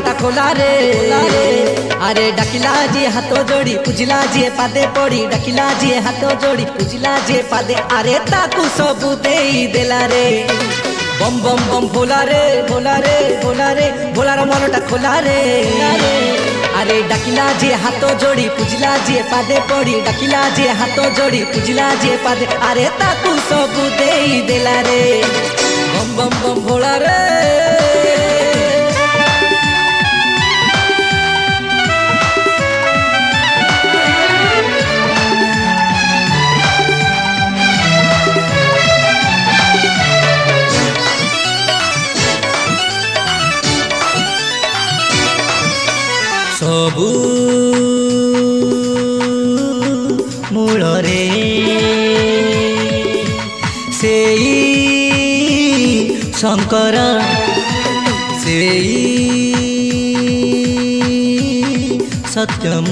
मनटा खोला रे अरे डाकिला जी हाथ जोड़ी पूजिला जी पादे पड़ी डाकिला जी हाथ जोड़ी पूजिला जी पादे अरे ताकू सबू देई देला रे बम बम बम भोला रे भोला रे भोला रे भोलार मनटा खोला रे अरे डाकिला जी हाथ जोड़ी पूजिला जी पादे पड़ी डाकिला जी हाथ जोड़ी पूजिला जी पादे अरे ताकू सबू देई देला रे बम बम बम भोला रे। सबू मूल रे सेई शंकर सेई सत्यम।